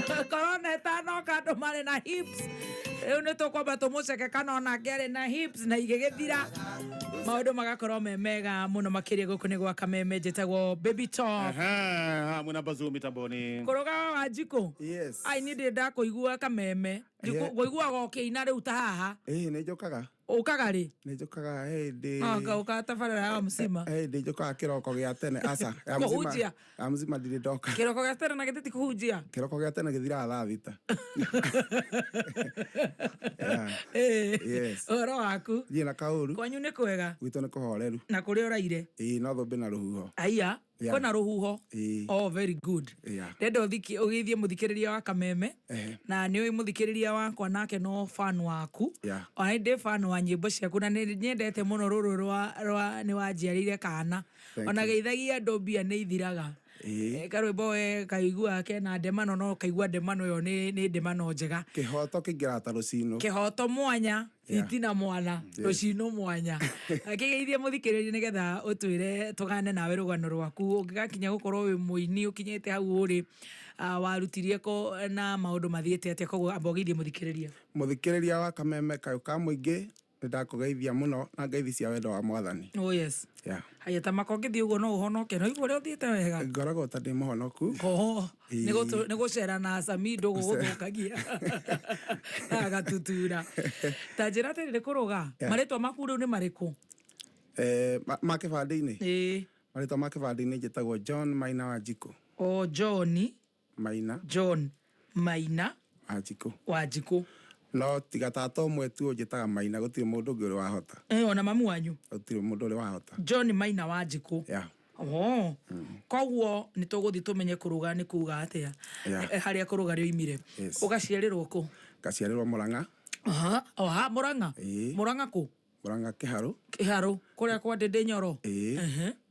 Korona etano kando mare na hips. Une tokwamba tumuceke kana ona ngere na hips na igigithira. Maundu magakorwo me mega muno makiria guku ni gwa Kameme njitagwo Baby Top. Muna bazu mitamboni. Kuruga Wanjiku. Yes. Ai ni ndenda kuigua Kameme. Kuigua gokiina riu ta haha. Ni njokaga. Ukaga ri? Ni njokaga ndi. Uka tabarira ya msima. Ndi njokaga kiroko gia tene asa. Ya mzima ndiri ndoka. Kiroko gia tene na gititi kuhunjia. Kiroko gia tene githira thaa thita. Yes. Oro waku. Jina kauru. Kwanyu ni kwega. Gwito ni kuhoreru. Na kuri oraire? No thombe na ruhuho. Aya. Kona ruhuho. Oh, very good. Ndenda ugithie muthikiriria wa Kameme. Na ni ui muthikiriria wakwa nake no fan waku. Ona ndi fan wa nyimbo ciaku na ni nyendete muno ruru rwa ni wanjiarire kana. Ona geithagia ndobia ni ithiraga. Karwimbo we kaigua kena ndemano no kaigua ndemano yo ni ndemano njega. Kihoto kingirata rucino. Kihoto mwanya. Itina mwana rucino mwanya. Akigeithie muthikiriria nigetha utwire tugane nawe rugano rwaku ungigakinya gukorwo wi muini ukinyete hau uri warutirie ko na maundu mathiete atia koguo ambogithie muthikiriria wa Kameme kayuka muingi ndakugeithia muno na ngeithi cia wendo wa Mwathani. Oh yes. Haya tamakongithie ugo no uhonoke no igore uthiete wega. Ngoragwo ta ndi muhonoku. Ni gucera na Samido guguthukagia. Agatutura. Tajira tere kuruga. Maritwa maku riu ni mariku? Makibandi-ini. Maritwa makibandi-ini njitagwo John Maina Wanjiku. Oh, John Maina. John Maina Wanjiku. No tiga tata umwe tu njitaga Maina gutire mundu ungi uri wahota. Ona mamu wanyu. Gutire mundu uri wahota. John Maina Wanjiku. Koguo ni tuguthi tumenye kuruga ni kuga atia. Haria kuruga ri imire. Ugaciarirwo ku? Gaciarirwo Murang'a. Murang'a. Murang'a ku? Murang'a Kiharu. Kiharu kuria kwa Ndindi Nyoro.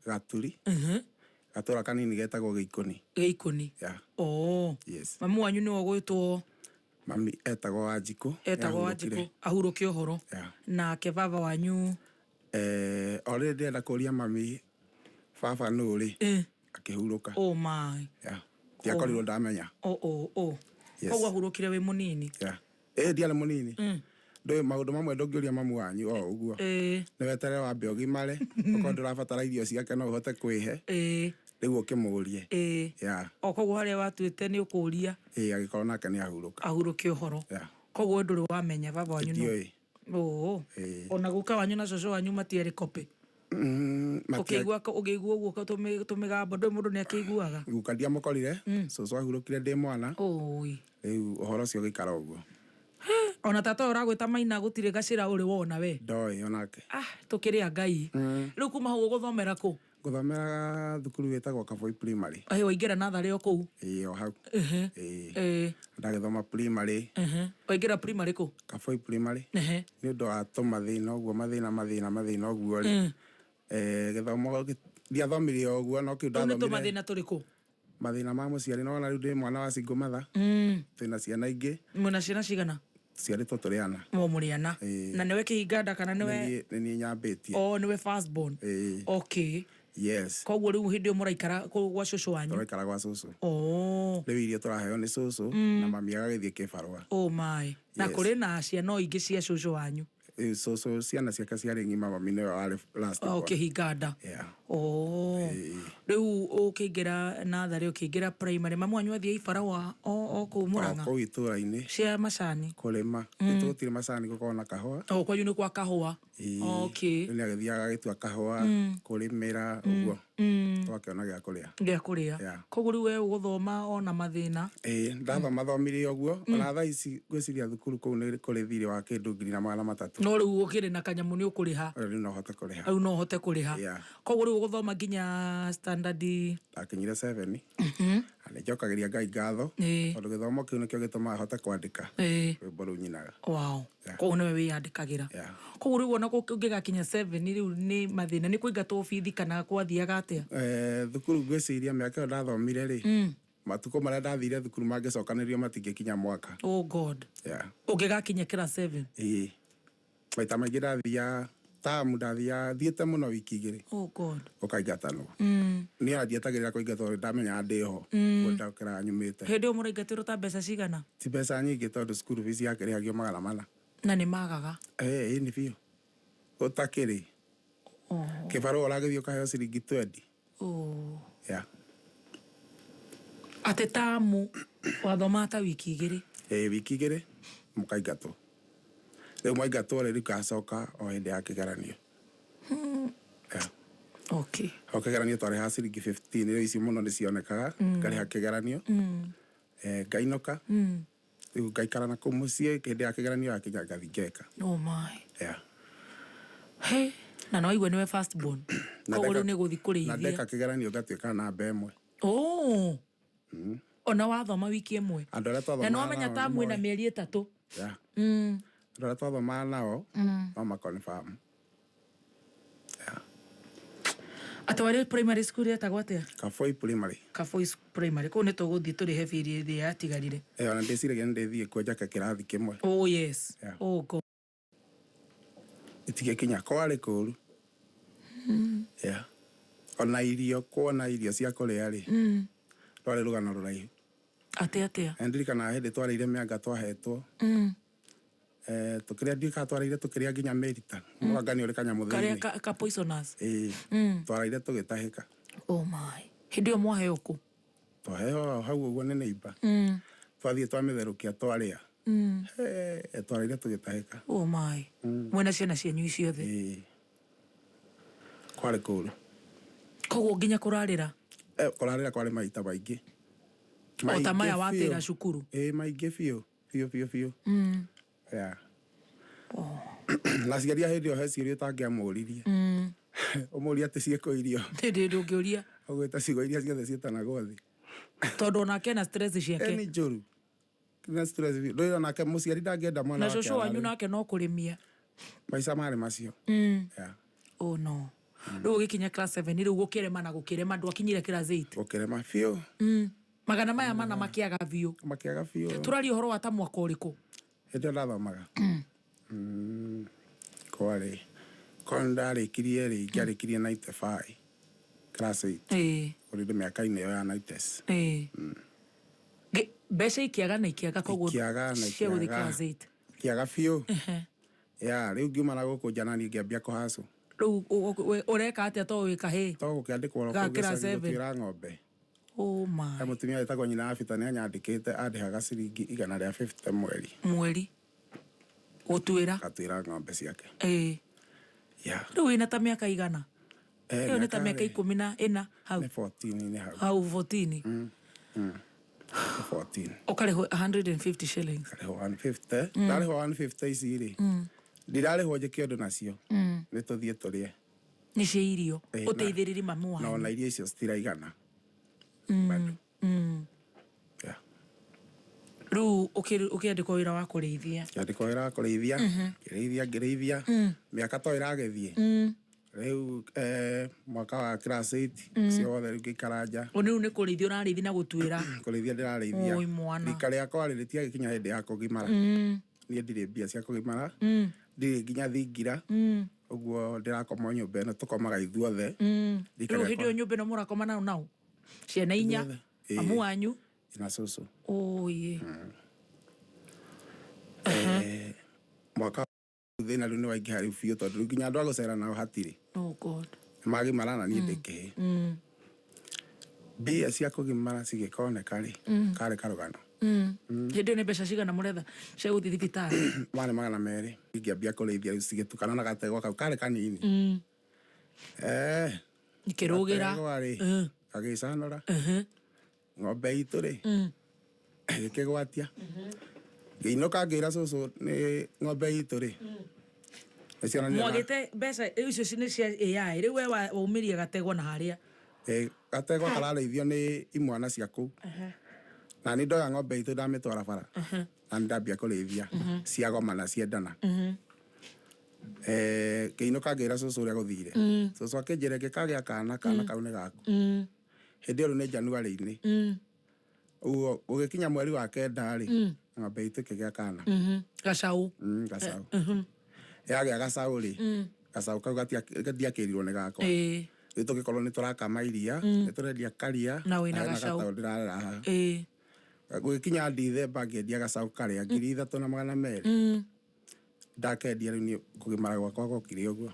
Gaturi. Gatura kanini getagwo Giikuni. Yes. Mamu wanyu ni ogwitwo mami etagwo Wanjiku. Ahuruke uhoro. Na ke baba wanyu already ndenda kuria mami baba nuri akihuruka. Oh my. Ndiakorirwo ndamenya. Koguo ahurukire wi munini. Ndiarĩ munini. Ndoi maundu mamwe ndũngĩũria mamu wanyu uguo. Nĩ wetere wambe ũgimare okorwo ndũrabatara irio ciake no ũhote kwĩhe. Rĩu ũkĩmũrie. Koguo harĩa watuĩte nĩ ũkũria. Agĩkorwo nake nĩ ahurũka. Ahuruke ũhoro. Koguo ndũrĩ wamenya baba wanyu no. Ona guka wanyu na coco wanyu matierĩ kope. Ukĩigua ũguo tũmĩgambo ndũĩ mũndũ nĩ akĩiguaga. Guka ndiamũkorire. Coco ahurũkire ndĩ mwana. Rĩu ũhoro ũcio ũgĩikara ũguo. Ona tata uragwita Maina gutire gacira uri wona we. Ndoi onake. Tukiria Ngai. Riu kuma hau guthomera ku? Guthomera thukuru wetagwo Kavoi Primary. Waingira nathari o kuu? O hau. Ndagithoma primary. Waingira primary ku? Kavoi Primary. Ni undu wa tumathina uguo mathina uguo ri. Githomo ndiathomire uguo no kiu ndathomire. Ni tumathina turiku? Mathina ma muciari no na riu ndi mwana wa single mother. Twina ciana ingi. Mwina ciana cigana? Ciarĩtwo tũrĩ ana. Mũrĩ ana. Na nĩwe kĩhinganda kana nĩwe? Nĩ nyambĩtie. Nĩwe first born. Okay. Yes. Koguo rĩu hĩndĩ mũraikara gwa cũcũ wanyu? Tũraikara gwa cũcũ. Rĩu irio tũraheo nĩ cũcũ na mami agagĩthiĩ kĩbarũa. Oh my. Na kũrĩ na ciana ingĩ cia cũcũ wanyu? Cũcũ ciana ciake ciarĩ ng'ima mami nĩwe warĩ last born. Kĩhinganda. Rĩu ũkĩingĩra natharĩ ũkĩingĩra primary mamu wanyu athiĩ ibarũa kũu Murang'a? Kũu itũũra-inĩ. Cia macani? Kũrĩma. Gũtirĩ macani gũkorwo na kahũa. Kwanyu nĩ kwa kahũa? Nĩ agĩthiaga agĩtua kahũa kũrĩmĩra ũguo. Twakĩona gĩa kũrĩa. Gĩa kũrĩa. Koguo rĩu we ũgũthoma ona mathĩna? Ndathoma thomire ũguo. Ona thaa ici ngwĩciria thukuru kũu nĩ kũrĩ thirĩ wa kĩndũ 300. No rĩu ũkĩrĩ na kanyamũ nĩ ũkũrĩha? Rĩu no hote kũrĩha. Rĩu no hote kũrĩha. Koguo rĩu ũgũthoma nginya standard? Ndakinyire 7. Nĩ njokagĩria Ngai ngatho tondũ gĩthomo kĩu nĩkĩo gĩtũmaga hote kwandĩka rwĩmbo rũu nyinaga. Koguo nĩwe wĩyandĩkagĩra. Koguo rĩu ona ũngĩgakinya 7 rĩu nĩ mathĩna nĩ kũingatwo bithi kana kwathiaga atĩa? Thukuru ngwĩciria mĩaka ĩyo ndathomire rĩ matukũ marĩa ndathire thukuru mangĩcokanĩrio matingĩkinya mwaka. Oh God. Ũngĩgakinya class 7? Maita maingĩ ndathiaga tamu thiĩte mũno wiki igĩrĩ. Oh God. Ũkaingatanwo. Niĩ ona ndietagĩrĩra kũingatwo ndamenya ndĩho. Ndokĩra nyumĩte. Hĩndĩ ĩyo mũraingatĩrwo ta mbeca cigana? Ti mbeca nyingĩ tondũ school fees yake ĩrĩhagio 400. Na nĩ magaga? Ĩĩ biũ. Ũtakĩrĩ. Kĩbarũa ũragĩthiĩ ũkaheo ciringi 20. Yeah. Atĩ tamu wathoma ta wiki igĩrĩ? Wiki igĩrĩ mũkaingatwo. Rĩu mwaingatwo rĩu gacoka o hĩndĩ ya kĩgeranio. Okay. O kĩgeranio twarĩha ciringi 15. Rĩu ici mũno nĩ cionekaga. Ngarĩha kĩgeranio. Ngainũka. Rĩu ngaikara na kũu mũciĩ hĩndĩ ya kĩgeranio yakinya ngathiĩ ngeka. Oh my. Yeah. Hey, na no igwe nĩwe first born. Koguo rĩu nĩ gũthiĩ kũrĩithia. Na ndeka kĩgeranio ngatuĩka namba ĩmwe. Oh. Ona wathoma wiki ĩmwe. Andũ arĩa twathoma. Na no wamenya tamu ĩna mĩeri 3. Yeah. Andũ arĩa twathoma nao no makonfirm. Yeah. Atwarĩ primary school yetagwo atĩa? Kaboi primary. Kaboi primary. Kũu nĩ tũgũthiĩ tũrĩhe biiri ĩrĩa yatigarire. Ona ndĩciragia nĩ ndĩthiĩ kwenjaka kĩrathi kĩmwe. Oh yes. Oh God. Itigĩkinya kwarĩ kũru. Yeah. Ona irio kuona irio cia kũrĩa rĩ. Twarĩ rũgano rũraihu. Atĩa? Ndirikana hĩndĩ twarĩire mĩanga twahetwo. Tũkĩrĩa ndika twarĩire tũkĩrĩa nginya mĩrita. Mwangani ũrĩ kanyamũ thĩinĩ. Karĩa ka poisonous. Twarĩire tũgĩtahĩka. Oh my. Hĩndĩ ĩyo mwaheo kũ? Twaheo hau ũguo nĩ neighbor. Twathiĩ twamĩtherũkia twarĩa. Twarĩire tũgĩtahĩka. Oh my. Mwena ciana cianyu ciothe. Kwarĩ kũru. Koguo nginya kũrarĩra? Kũrarĩra kwarĩ maita maingĩ. O ta maya watĩra cukuru? Maingĩ biũ. Yeah. Na ciaria hĩndĩ ĩyo he ciũria ũtangĩamũririe. Ũmũria atĩ ciĩkũ irio. Hĩndĩ ndũngĩũria. Ũgwĩta ciugo iria ciothe ciĩtanagwo thĩ. Tondũ onake na stress ciake. Nĩ njũru. Na stress. Ndũĩ onake mũciari ndangĩenda mwana wake. Na cũcũ wanyu nake no kũrĩmia. Maica marĩ macio. Yeah. Oh no. Rĩu ũgĩkinya class 7 rĩu gũkĩrema na gũkĩrema ndwakinyire class 8. Gũkĩrema biũ. Magana maya mana makĩaga biũ. Makĩaga biũ. Tũraria ũhoro wa ta mwaka ũrĩkũ? Hĩndĩ ndathomaga. Kwarĩ. Ndarĩkirie rĩ ingĩarĩkirie 95. Class 8. Ũrĩndĩ mĩaka-inĩ ĩyo ya 90s. Mbeca ikiaga na ikiaga koguo. Ikiaga na cia gũthiĩ class 8. Ikiaga biũ. Yeah, rĩu ngiuma na gũkũ njana niĩ ngĩambia kũhacũ. Rĩu ũreka atĩa to wĩ kahĩĩ? To gũkĩandĩkwo gũtuĩra ng'ombe. Oh my. Mũtumia wĩtagwo nyina Abita nĩ anyandĩkĩte andĩhaga ciringi 150 mweri. Mweri? Gũtuĩra? Gatuĩra ng'ombe ciake. Yeah. Rĩu wĩna ta mĩaka igana? Ĩyo nĩ ta mĩaka 14 hau? Nĩ 14 hau. Hau 14? 14. Ũkarĩhwo 150 shillings? Ndarĩhwo 150. Ndarĩhwo 150 ici rĩ. Ndirarĩhwo njĩke ũndũ nacio. Nĩ tũthiĩ tũrĩe. Nĩ cia irio? Ũteithĩrĩri mamu wanyu? No na irio icio citiraigana. Rĩu ũkĩandĩkwo wĩra wa kũrĩithia? Ngĩandĩkwo wĩra wa kũrĩithia. Ngĩrĩithia. Mĩaka to ĩragĩthiĩ. Rĩu mwaka wa class 8 ciothe rĩu ngĩikara nja. Rĩu nĩ kũrĩithia ũrarĩithia na gũtuĩra? Kũrĩithia ndĩrarĩithia. Oi mwana. Rika rĩakwa rĩtiagĩkinya hĩndĩ ya kũgimara. Niĩ ndirĩ mbia cia kũgimara. Ndirĩ nginya thingira. Ũguo ndĩrakoma nyũmba ĩno tũkomaga ithuothe. Rĩu hĩndĩ ĩyo nyũmba ĩno mũrakoma nao? Ciana 4? Mamu wanyu? Na cũcũ. Oye. Mwaka thĩna rĩu nĩ waingĩha rĩu biũ tondũ rĩu nginya andũ a gũcera nao hatirĩ. Oh God. Magimara na niĩ ndĩkĩhĩ. Mbia cia kũgimara cigĩkoneka rĩ. Karĩ karũgano. Hĩndĩ ĩyo nĩ mbeca cigana mũretha cia gũthiĩ thibitarĩ? Marĩ 200. Ingĩambia kũrĩithia rĩu cigĩtukana na gategwa kau karĩ kanini. Ikĩrũgĩra. Gagĩcanũra. Ng'ombe itũ rĩ. Gĩkĩgwatia. Ngĩinũka ngĩra cũcũ nĩ ng'ombe itũ rĩ. Mwagĩte mbeca icio nĩ cia AI rĩu we waumĩria gategwa na harĩa? Gategwa kararĩithio nĩ imwana cia kũu. Na nĩ ndoya ng'ombe itũ ndamĩtwara bara. Na ndambia kũrĩithia. Ciagomana ciendana. Ngĩinũka ngĩra cũcũ ũrĩa gũthire. Cũcũ akĩnjĩra ngĩkagĩa kana kau nĩ gaku. Hĩndĩ ĩyo nĩ January-inĩ. Ũguo ũgĩkinya mweri wa 9 rĩ. Ng'ombe itũ ĩkĩgĩa kana. Gacaũ? Gacaũ. Yagĩa gacaũ rĩ. gacaũ kau gatiakĩrirwo nĩ gakwa rĩu tũgĩkorwo nĩ tũrakama iria nĩ tũrendia karia na wĩna gacaũ ndĩrarera haha gũgĩkinya Ndithemba ngĩendia gacaũ karĩa 3,200 ndakendia rĩu niĩ kũgimara gwakwa gokire ũguo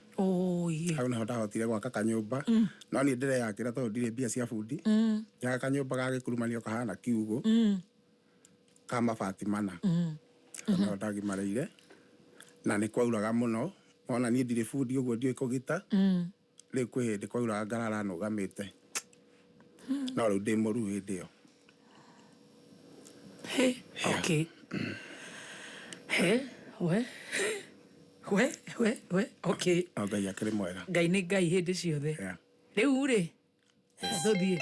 hau nĩho ndahotire gwaka kanyũmba no niĩ ndĩreyakĩra tondũ ndirĩ mbia cia bundi njaga kanyũmba gagĩkurumanio kahana kiugũ ka mabati mana nĩho ndagimarĩire na nĩ kwauraga mũno ona niĩ ndirĩ bundi ũguo ndiũĩ kũgita rĩu kwĩ hĩndĩ kwauraga ngarara nũgamĩte no rĩu ndĩ mũru hĩndĩ ĩyo Ngai akĩrĩ mwega Ngai nĩ Ngai hĩndĩ ciothe rĩu rĩ tũthiĩ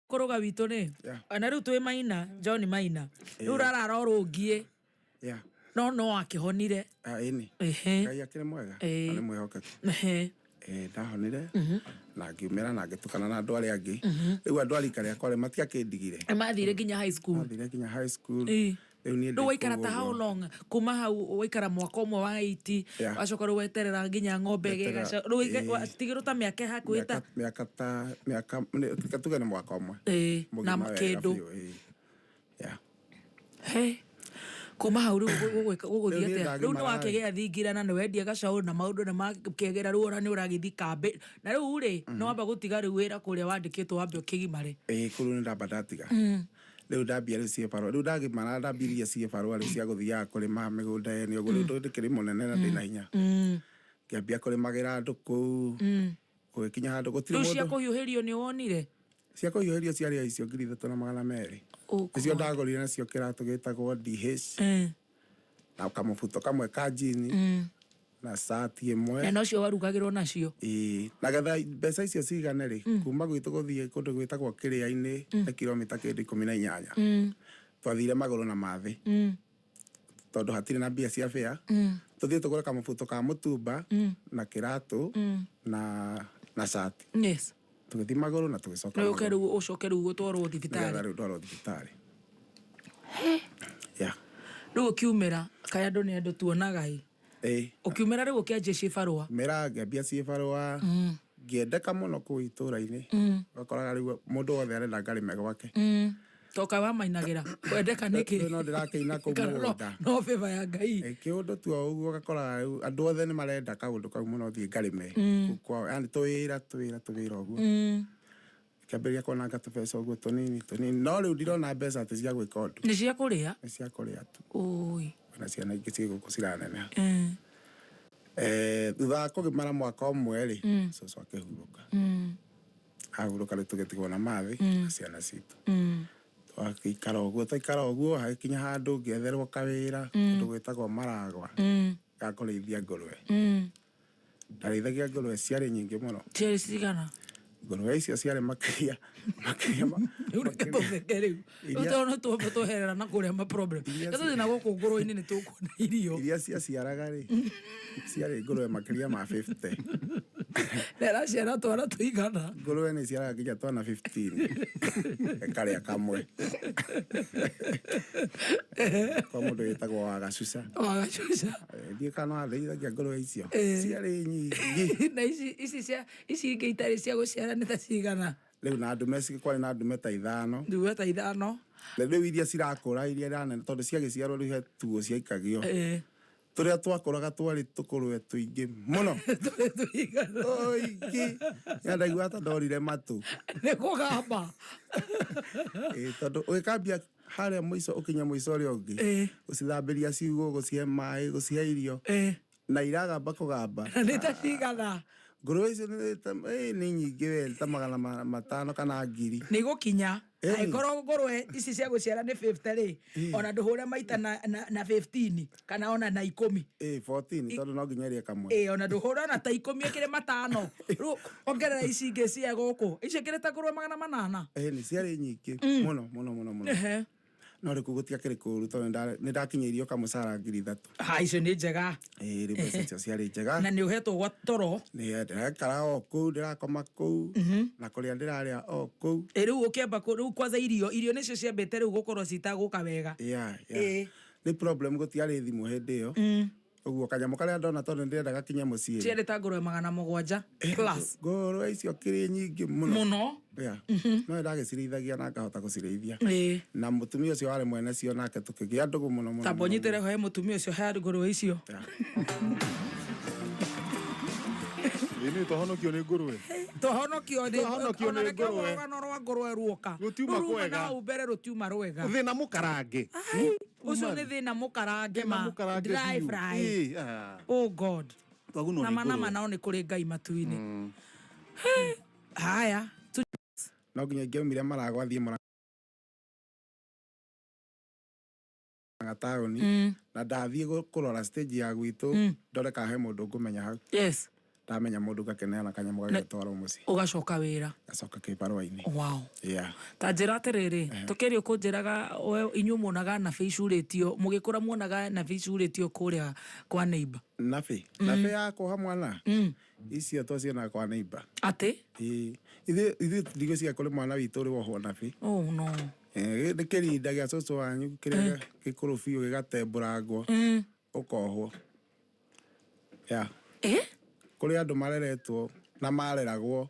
kũrũga witũ nĩ ona rĩu twĩ Maina John Maina rĩu rarara ũrũngiĩ no akĩhonire ĩni Ngai akĩrĩ mwega na nĩ mwĩhokeku ndahonire na ngiumĩra na ngĩtukana na andũ arĩa angĩ rĩu andũ a rika rĩakwa rĩ matiakĩndigire mathire nginya high school rĩu waikara ta how long kuma hau waikara mwaka ũmwe wa 80 wacoka rĩu weterera nginya ng'ombe ĩgĩgaca rĩu tigĩrwo ta mĩaka hakuhĩ ta mĩaka tuge nĩ mwaka ũmwe na kĩndũ kuma hau rĩu gũgũthiĩ atĩa rĩu nĩ wakĩgĩa thingirana nĩ wendia gacaũ na maũndũ nĩ makĩegera rĩu ona nĩ ũragĩthi kambĩ na rĩu rĩ nĩ wamba gũtiga rĩu wĩra kũrĩa wandĩkĩtwo wambe ũkĩgimare kũrũ nĩ ndamba ndatiga rĩu ndambia rĩu ciĩbarũa rĩu ndagimara ndambirie ciĩbarũa rĩu cia gũthiaga kũrĩma mĩgũnda ĩno ũguo rĩu ndĩkĩrĩ mũnene na ndĩna hinya ngĩambia kũrĩmagĩra andũ kũu gũgĩkinya handũ gũtirĩ mũndũ rĩu cia kũhiũhĩrio nĩ wonire cia kũhiũhĩrio ciarĩ icio 3,200 icio ndagũrire nacio kĩratũ gĩtagwo DH na kamũbuto kamwe ka jini na sati ĩmwe na nocio warugagĩrwo nacio na getha mbeca icio cigane rĩ kuma gwitũ gũthiĩ kũndũ gwĩtagwo Kĩrĩa-inĩ nĩ kilomita kĩndũ 18 twathire magũrũ na mathĩ tondũ hatirĩ na mbia cia fare tũthiĩ tũgũre kamũbuto ka mũtumba na kĩratũ na sati tũgĩthiĩ magũrũ na tũgĩcoka rĩu ũcoke rĩu gũtwarwo thibitarĩ rĩu ũkiumĩra kaĩ andũ nĩ andũ tuonaga ũkiumĩra rĩu ũkĩanjia ciĩbarũa mera ngĩambia ciĩbarũa ngĩendeka mũno kũu itũũra-inĩ ũgakoraga rĩu mũndũ wothe arenda ngarĩme gwake toka wamainagĩra kwendeka nĩkĩ no ndĩrakĩina kũu mũgũnda no favor ya Ngai kĩũndũ tu ũguo ũgakoraga rĩu andũ othe nĩ marenda kaũndũ kau mũno thiĩ ngarĩme kwao yani tũwĩra ũguo kĩambĩrĩria kuonanga tũbeca ũguo tũnini no rĩu ndirona mbeca atĩ cia gwĩka ũndũ nĩ cia kũrĩa tu na ciana ingĩ ciĩ gũkũ ciraneneha thutha wa kũgimara mwaka ũmwe rĩ cũcũ akĩhurũka ahurũka rĩu tũgĩtigwo na mathĩ na ciana citũ twaikara ũguo hagĩkinya handũ ngĩetherwo kawĩra kũndũ gwĩtagwo Maragwa ga kũrĩithia ngũrwe ndarĩithagia ngũrwe ciarĩ nyingĩ mũno ciarĩ cigana ngũrwe icio ciarĩ makĩria rĩu reke tũtheke rĩu tondũ twambe tũherera na kũrĩa maproblem tũthiĩ na gũkũ ngũrwe-inĩ nĩ tũkuona irio iria ciaciaraga rĩ ciarĩ ngũrwe makĩria ma 50 na ĩraciara twana tũigana ngũrwe nĩ ciaraga nginya twana 15 karĩa kamwe kwa mũndũ wĩtagwo Wagacuca ndiĩ kana athĩithagia ngũrwe icio ciarĩ nyingĩ na ici ingĩ itarĩ cia gũciara nĩ ta cigana rĩu na ndume kwarĩ na ndume ta ithano rĩu iria cirakũra iria nene tondũ ciagĩciarwo rĩu he tuo ciaikagio tũrĩa twakũraga twarĩ tũkũrwe tũingĩ mũno tũingĩ ndaigua ta ndorire matũ nĩ kũgamba tondũ ũgĩkambia harĩa mũico ũkinya mũico ũrĩa ũngĩ gũcithambĩria ciugũ gũcihe maĩ gũcihe irio na iragamba kũgamba nĩ ta cigana ngũrwe icio nĩ nyingĩ we ta 500 kana 1000 nĩ gũkinya angĩkorwo ngũrwe ici cia gũciara nĩ 50 rĩ ona ndũhũre maita na 15 kana ona na 10 14 tondũ no nginya ĩrĩe kamwe ona ndũhũre ona ta 10 ĩkĩrĩ 5 rĩu ongerera ici ingĩ cia gũkũ icio ĩkĩrĩ ta ngũrwe 800 nĩ ciarĩ nyingĩ mũno no rĩu gũtiakĩrĩ kũũru tondũ nĩ ndakinyĩirio kamũcara 3,000 icio nĩ njega rĩu mbeca icio ciarĩ njega na nĩ ũhetwo gwa toro ndĩraikara o kũu ndĩrakoma kũu na kũrĩa ndĩrarĩa o kũu rĩu ũkĩamba rĩu kwanza irio nĩcio ciambĩte rĩu gũkorwo citagũka wega nĩ problem gũtiarĩ thimũ hĩndĩ ĩyo Uguo kanyamo karia ndona tondu ndirenda gakinye mucii. Ciere ta ngũrwe 700 plus. Ngũrwe icio kiri nyingi muno. Muno. Yeah. No ndagicirĩithagia na ngahota gucirĩithia. Na mutumia ucio wari mwene cio nake tukigia ndugu muno muno. Tambo nyitere ho mutumia ucio ha ngũrwe icio. Ini tohonokio ni ngũrwe. Tohonokio ni ngũrwe. Rũgano rwa ngũrwe ruoka. Rutiuma kwega. Na ubere rutiuma rwega. Thina mukarange. Ucio ni thina mukarange ma. Dry fry. Oh God. Na mana nao ni kuri Ngai matu-ini. Haya. No nginya ngiumire maragwathie taũni na ndathiĩ kũrora stage ya gwitũ ndore ka he mũndũ ngũmenya hau. Yes. Ndamenya mũndũ ngakeneana kanyamũ gagetwarwo mũciĩ. Ũgacoka wĩra. Gacoka kĩbarũa-inĩ. Wow. Yeah. Ta njĩra atĩrĩrĩ, tũkĩrĩ ũkũnjĩraga inyuĩ muonaga nabe icurĩtio, mũgĩkũra muonaga nabe icurĩtio kũrĩa kwa neighbor. Nabe yakwa hamwe na icio twacionaga kwa neighbor. Atĩ? Ithuĩ ndigũ cia kũrĩ mwana witũ ũrĩ wohwo nabe. Oh no. Nĩ kĩrinda gĩa cũcũ wanyu kĩrĩa gĩkũrũ biũ gĩgatembũrangwo ũkohwo. Kũrĩ andũ mareretwo na mareragwo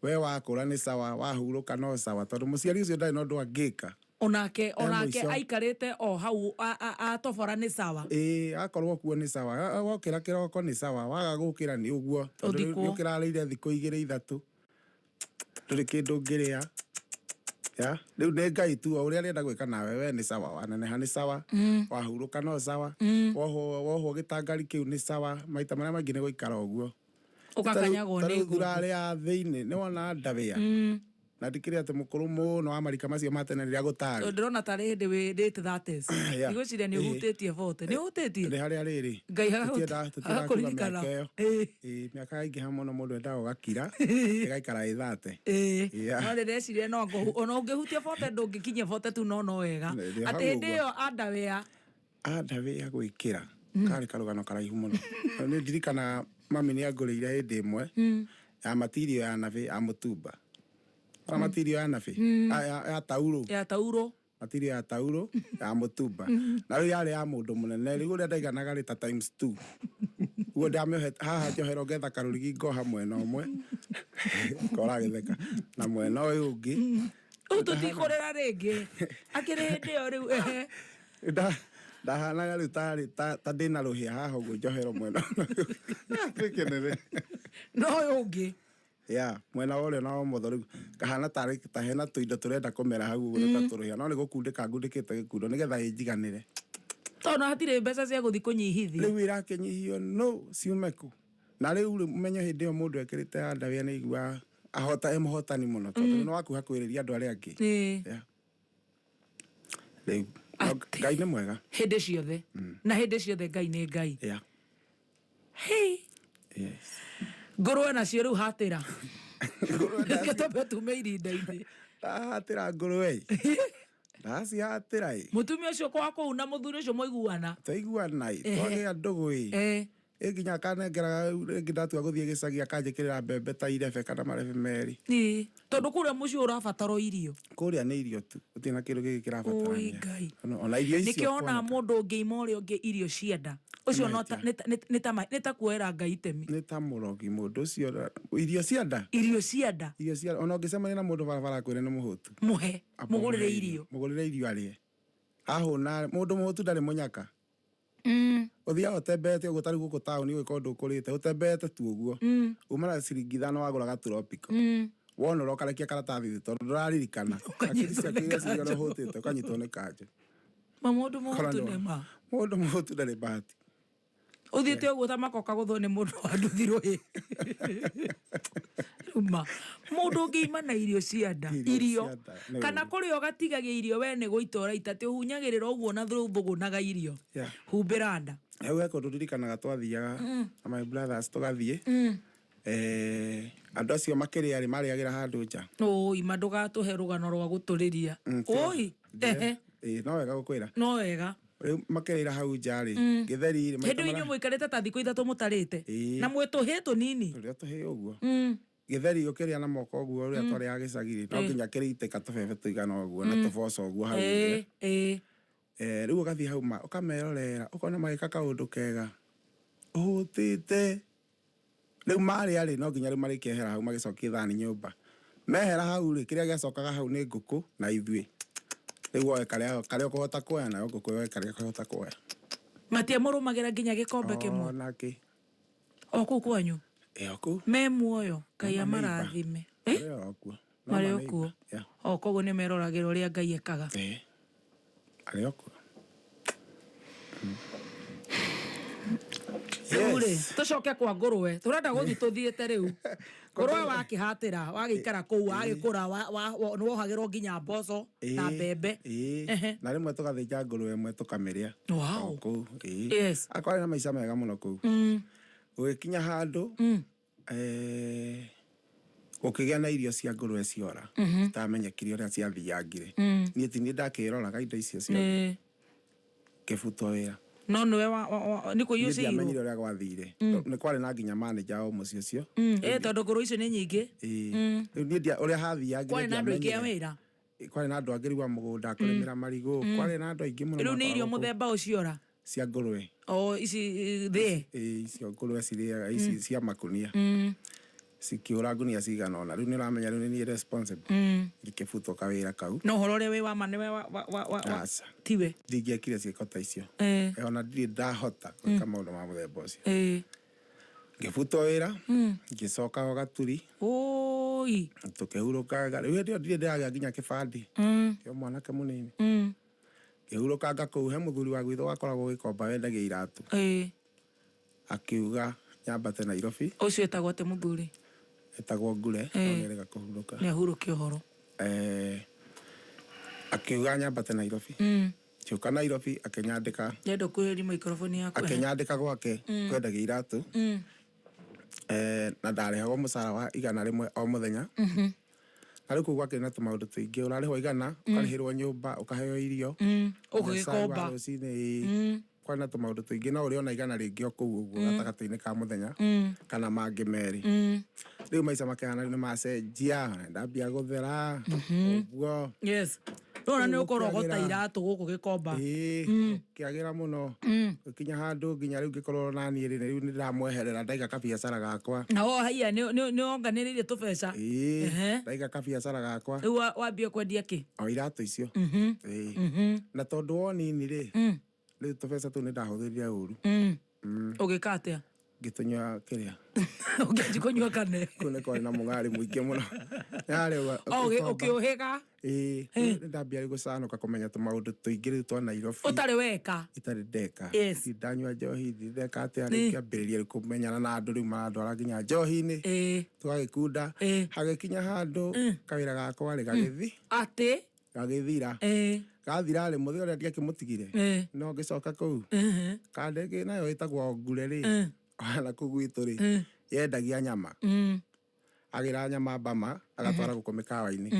we wakũra nĩ sawa wahurũka no sawa tondũ mũciari ũcio ndarĩ na ũndũ angĩka. Onake aikarĩte o hau atobora nĩ sawa. Akorwo kuo nĩ sawa, wokĩra kĩroko nĩ sawa, waga gũkĩra nĩ ũguo tondũ nĩ ũkĩrarĩire thikũ 2-3 ndũrĩ kĩndũ ngĩrĩa. Rĩu nĩ Ngai tu ũrĩa arenda gwĩka nawe we nĩ sawa, waneneha nĩ sawa, wahurũka no sawa, wohwo gĩtangari kĩu nĩ sawa, maita marĩa maingĩ nĩ gũikara ũguo. Ũgakanyagwo nĩ ngũ. Thurarĩ ya thĩinĩ nĩ wona ndabĩa. Na ndikĩrĩ atĩ mũkũrũ mũno wa marika macio ma tene rĩrĩa gũtarĩ. Ndĩrona tarĩ hĩndĩ wĩndĩte thates. Ndigwĩciria nĩ ũhutĩtie vote. Nĩ ũhutĩtie? Nĩ harĩa rĩrĩ. Ngai agakũririkana. Mĩaka yaingĩha mũno mũndũ endaga ũgakira ĩgaikara ĩthate. No ndĩreciria no ona ũngĩhutia vote ndũngĩkinyia vote tu no wega. Atĩ hĩndĩ ĩyo andawea gwĩkĩra karĩ karũgano karaihu mũno. Nĩ ndirikana mami nĩ angũrĩire hĩndĩ ĩmwe ya matirio ya nabe ya mũtumba. Matirio ya nabe ya tauro. Ya tauro. Matirio ya tauro ya mũtumba. Na rĩu yarĩ ya mũndũ mũnene rĩu ũrĩa ndaiganaga rĩta times 2. Uguo ndamĩohe haha njohero ngetha karũrigi ngoha mwena ũmwe kora gĩtheka na mwena ũyũ ũngĩ. Rĩu tũtikũrĩra rĩngĩ. Akĩrĩ hĩndĩ ĩyo rĩu ndahanaga rĩu ta ndĩna rũhĩa haha ũguo njohero mwena ũyũ. No ũyũ ũngĩ. Mwena ũrĩa na ũmotho rĩu kahana tarĩ ta hena tũindo tũrenda kũmera hau ũguo ta tũrũhĩa no nĩ gũkundĩka ngundĩkĩte gĩkundo nĩgetha ĩnjiganĩre. Tondũ hatirĩ mbeca cia gũthiĩ kũnyihithia. Rĩu irakĩnyihio no ciume ku. Na rĩu ũmenye hĩndĩ ĩyo mũndũ ekĩrĩte andawea nĩ aiguaga mũhotani mũno tondũ nĩ wakuha kwĩrĩria andũ arĩa angĩ. Rĩu Ngai nĩ mwega. Hĩndĩ ciothe. Na hĩndĩ ciothe Ngai nĩ Ngai. Ngũrwe nacio rĩu hatĩra. Ngĩtobe tume irinda-inĩ. Hatĩra ngũrwe. Ndacihatĩra mũtumia ũcio kwa kũu na mũthuri ũcio mwaiguana. Twaiguana twagĩa ndũgũ nginya akanengeraga rĩngĩ ndatua gũthiĩ gĩcagi akanjĩkĩrĩra mbembe ta irebe kana marebe merĩ. Tondũ kũrĩa mũciĩ ũrabatara irio. Kũrĩa nĩ irio tu gũtirĩ na kĩndũ gĩkĩ kĩrabatarania. Ona irio icio nĩkĩo ona mũndũ ũngĩima ũrĩa ũngĩ irio cienda. Ũcio nĩ ta kuoera Ngai itemi. Nĩ ta mũrogi mũndũ ũcio irio cienda. Irio cienda. Ona ũngĩcemania na mũndũ barabara kwĩre nĩ mũhũtu. Mũhe mũgũrĩre irio. Mũgũrĩre irio arĩe. Ahũna mũndũ mũhũtu ndarĩ mũnyaka. Ũthiaga ũtembete ũguo tarĩ gũkũ taũni ũgĩkorwo ndũkũrĩte ũtembete tu ũguo. Umana ciringi 5 wagũra gaturopiko. Wona ũrokarekia karatathi thĩ tondũ ndũraririkana. Akiri ciaku iria cigana ũhũtĩte ũkanyitwo nĩ kanja. Mũndũ mũhũtu nĩ ma. Mũndũ mũhũtu ndarĩ bahati. Ũthiĩte ũguo ta makoka gũthwo nĩ mũndũ wa nduthirwo ĩ. Ruma mũndũ ũngĩima na irio cianda. Irio. Kana kũrĩa ũgatigagia irio we nĩ gũita ũraita te ũhunyagĩrĩra ũguo na thũgũnaga irio. Humbĩra nda. Hau heko ndirikanaga twathiaga na my brothers tũgathiĩ. Andũ acio makĩrĩa marĩagĩra handũ nja. Ima ndũgatũhe rũgano rwa gũtũrĩria. No wega gũkwĩra. No wega. Rĩu makĩrĩra hau nja rĩ gĩtheri hĩndĩ inyuĩ mũikarĩte ta thikũ 3 mũtarĩte na mwĩtũhĩ tũnini. Rĩrĩa tũhĩ ũguo. Gĩtheri ũkĩrĩa na moko ũguo ũrĩa twarĩaga gĩcagi no nginya kĩrĩitĩka tũbebe tũigana ũguo na tũboco ũguo hau. Rĩu ũgathiĩ hau ũkamerorera ũkona magĩka kaũndũ kega. Ũhũtĩte. Rĩu marĩa-rĩ no nginya rĩu marĩkĩehera hau magĩcokie thani nyũmba. Mehera hau-rĩ, kĩrĩa gĩacokaga hau nĩ ngũkũ na ithuĩ. Rĩu woe karĩa ũkũhota kuoya nayo ngũkũ yoe karĩa ũkũhota kuoya. Matiamũrũmagĩra nginya gĩkombe kĩmwe. Ona kĩ. O kũu kwanyu? O kũu. Me muoyo, Ngai amarathime. Marĩ o kuo. O koguo nĩ meroragĩra ũrĩa Ngai ekaga. Arĩ o kuo. Rĩu-rĩ, tũcoke kwa ngũrwe. Tũrenda gũthiĩ tũthiĩte rĩu. Ngũrwe wakĩhatĩra, wagĩikara kũu, wagĩkũra, nĩwohagĩrwo nginya mboco na mbembe. Na rĩmwe tũgathĩnja ngũrwe ĩmwe tũkamĩrĩa. Wow. Kũu. Yes. Akorwo na maica mega mũno kũu. Gũgĩkinya handũ, gũkĩgĩa na irio cia ngũrwe ciora. Itamenyekire ũrĩa ciathiangire. Niĩ ti niĩ ndakĩroraga indo icio ciothe. Ngĩbutwo wĩra. No nĩwe nĩ kũiyũcĩirwo. Niĩ ndiamenyire ũrĩa gwathire. Nĩ kwarĩ na nginya manager wa mũciĩ ũcio. Tondũ ngũrwe icio nĩ nyingĩ. Rĩu niĩ ũrĩa hathiangire kwarĩ na andũ aingĩ a wĩra. Kwarĩ na andũ angĩrigwa mũgũnda kũrĩmĩra marigũ. Kwarĩ na andũ aingĩ mũno. Rĩu nĩ irio mũthemba ũciora. Cia ngũrwe. Ici thĩ. Icio ngũrwe cirĩaga ici cia makunia. Cikĩũra ngunia cigana ũna. Rĩu nĩ ũramenya rĩu nĩ niĩ responsible. Ngĩkĩbutwo kawĩra kau. No ũhoro ũrĩa wĩ wa ma nĩwe tiwe. Ndingĩekire ciĩko ta icio. Ona ndirĩ ndahota gwĩka maũndũ ma mũthemba ũcio. Ngĩbutwo wĩra, ngĩcoka o Gaturi. Tũkĩhurũka. Rĩu hĩndĩ ĩyo ndirĩ ndĩragĩa nginya kĩbandĩ. Kĩa mwanake mũnini. Ngĩhurũkanga kũu, he mũthuri wa gwitũ wakoragwo Gĩkomba wendagia iratũ. Akiuga nyambate Nairobi. Ũcio etagwo atĩ mũthuri? Etagwo Ngure, nĩarega kũhurũka. Nĩahurũke ũhoro. Akiuga nyambate Nairobi. Gĩũka Nairobi akĩnyandĩka. Ndenda kwĩrĩria microphone yaku. Akĩnyandĩka gwake kwendagia iratũ. Na ndarĩhagwo mũcara wa 100 o mũthenya. Na rĩu kũu gwakĩrĩ na tũmaũndũ tũingĩ. Ũrarĩhwo 100, ũkarĩhĩrwo nyũmba, ũkaheo irio. Ũgĩkomba. Kwarĩ na tũmaũndũ tũingĩ, no ũrĩona 100 rĩngĩ o kũu ũguo gatagatĩ-inĩ ka mũthenya kana mangĩ merĩ. Rĩu maica makĩhana nĩ macenjia, ndambia gũthera ũguo. Yes. Rĩu nĩ ũkorwo gũta iratũ gũkũ Gĩkomba. Kĩagĩra mũno. Gũkinya handũ nginya rĩu ngĩkorwo na niĩ rĩu nĩ ndĩramweherera ndaiga kabiacara gakwa. Na haiya nĩ onganĩrĩirie tũbeca. Ndaiga kabiacara gakwa. Rĩu wambia kwendia kĩ? O iratũ icio. Na tondũ wonini-rĩ, rĩu tũbeca tũu nĩ ndahũthĩrire ũru. Ũgĩka atĩa? Ngĩtũnyua kĩrĩa. Ũgĩanji kũnyua kane? Kũu nĩ kwarĩ na mũng'arĩ mũingĩ mũno. Ũkĩũhĩga? Nĩ ndambia rĩu gũcanũka kũmenya tũmaũndũ tũingĩ rĩu twa Nairobi. Ũtarĩ weka? Itarĩ ndeka. Ndanyua njohi, ndeka atĩa ngĩambĩrĩria rĩu kũmenyana na andũ rĩu marandwara nginya njohi-inĩ. Tũgagĩkunda. Hagĩkinya handũ kawĩra gakwa rĩ gagĩthi. Atĩ? Gagĩthira. Gathira-rĩ mũthenya ũrĩa ndiakĩmũtigire. No ngĩcoka kũu. Kandege nayo ĩtagwo Ngure-rĩ. Na kũu gwitũ-rĩ, yendagia nyama. Agĩra nyama Bama, agatwara gũkũ mĩkawa-inĩ.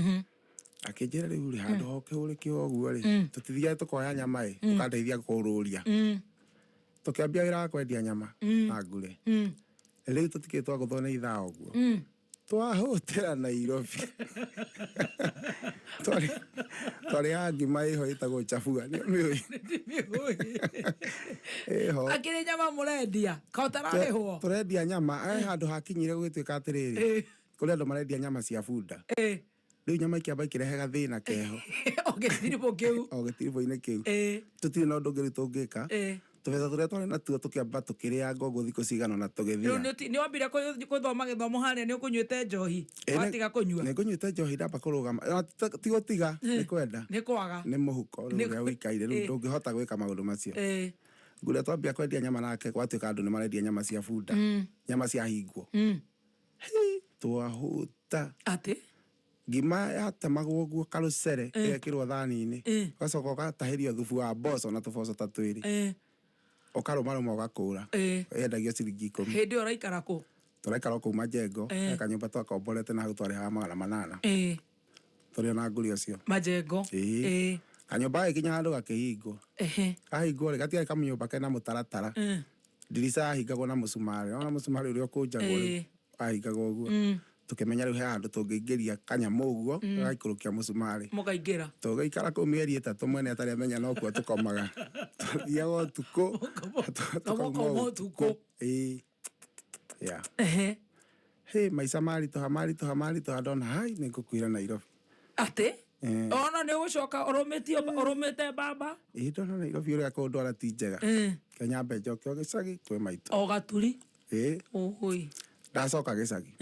Akĩnjĩra rĩu-rĩ handũ ho kĩhũrĩke ũguo-rĩ, tũtithiaga tũkoya nyama-ĩ, ũkandeithia kũrũria. Tũkĩambia wĩra wa kwendia nyama na Ngure. Rĩu tũtikĩrĩ twagũthwo nĩ ithaa ũguo. Twahũtĩra Nairobi. Twarĩ ngima ĩho ĩtagwo Chafua. Akĩrĩ nyama mũrendia, kao tararĩhwo? Tũrendia nyama, handũ hakinyire gũgĩtuĩka atĩrĩrĩ. Kũrĩ andũ marendia nyama cia bunda. Rĩu nyama ikĩamba ikĩrehe gathĩna keho. O gĩtiribũ kĩu? O gĩtiribũ-inĩ kĩu. Tũtirĩ na ũndũ ũngĩ rĩu tũngĩka. Tũbeca tũrĩa twarĩ natuo tũkĩamba tũkĩrĩanga ũguo thikũ cigana na tũgĩthira. Rĩu nĩ wambire gũthoma gĩthomo harĩa nĩ ũkũnyuĩte njohi? Watiga kũnyua? Nĩ ngũnyuĩte njohi ndamba kũrũgama. Ti gũtiga, nĩ kwenda. Nĩ kwaga? Nĩ mũhuko ũrĩa wĩikaire rĩu ndũngĩhota gwĩka maũndũ macio. Ngure twambia kwendia nyama nake gwatuĩka andũ nĩ marendia nyama cia bunda. Nyama cia hingwo. Twahũta. Atĩ? Ngima yatemagwo ũguo karũcere ĩgekĩrwo thani-inĩ. Ũgacoka ũgatahĩrio thubu wa mboco na tũboco ta twĩrĩ. Ũkarũmarũma ũgakũra. Yendagio ciringi 10. Hĩndĩ ĩyo ũraikara kũ? Tũraikara kũu Majengo. Kanyũmba twakomborete na hau twarĩhaga 800. Tũrĩ ona Nguri ũcio. Majengo? Kanyũmba gagĩkinya handũ gakĩhingwo. Kahingwo-rĩ gatiarĩ kamũnyũmba kena mũtaratara. Ndirica yahingagwo na mũcumarĩ. Ona mũcumarĩ ũrĩa ũkũnjagwo-rĩ, wahingagwo ũguo. tukimenya riu he handu tungĩingĩria kanyamu ũguo gagaikũrũkia mũcumarĩ mũkaingĩra tũgĩikara kũu mĩeri ĩtatũ mwene atarĩ amenya no kuo tũkomaga tũthiaga ũtukũ tũkoma ũtukũ maica maritũha ndona hai nĩ ngũkuĩra Nairobi atĩ ona nĩ ũgũcoka ũrũmĩte baba ndona Nairobi ũrĩa kũndwara ti njega Kenyambe njoke o gĩcagi kwĩ maitũ o gaturi ndacoka gĩcagi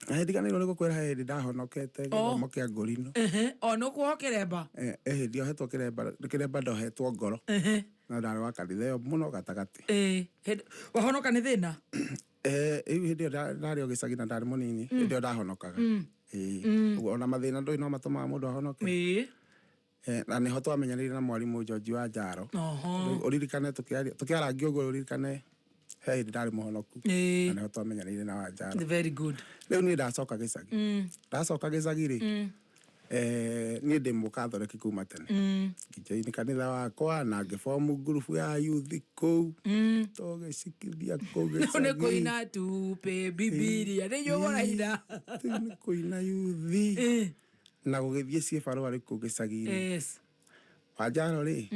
ndiganĩirwo nĩ gũkwĩra he hĩndĩ ndahonokete gĩthomo kĩa ngũrino o nĩ ũkuoho kĩremba hĩndĩ ohetwo kĩremba ndohetwo ngoro na ndarĩ wa kanitha ĩyo mũno gatagatĩ wahonoka nĩ thĩna rĩu hĩndĩ ĩyo ndarĩ o gĩcagi na ndarĩ mũnini hĩndĩ ĩyo ndahonokaga ona mathĩna ndũĩ no matũmaga mũndũ ahonoke na nĩho twamenyanĩire na mwarimũ George wa Njaro ũririkane tũkĩarangia ũguo ũririkane he hĩndĩ ndarĩ mũhonoku na nĩho twamenyanĩire na wa Njaro rĩu niĩ ndacoka gĩcagi rĩ niĩ ndĩ mũkathoreki kuma tene ngĩjoini kanitha wakwa na ngĩbomu ngurubu ya yuthi kũu tũgĩcikithia kũu gĩcagi nĩ kũina tupe bibilia nĩ nyũgũraina nĩ kũina yuthi na gũgĩthiĩ ciĩbarũa rĩ kũu gĩcagi-inĩ wa Njaro rĩ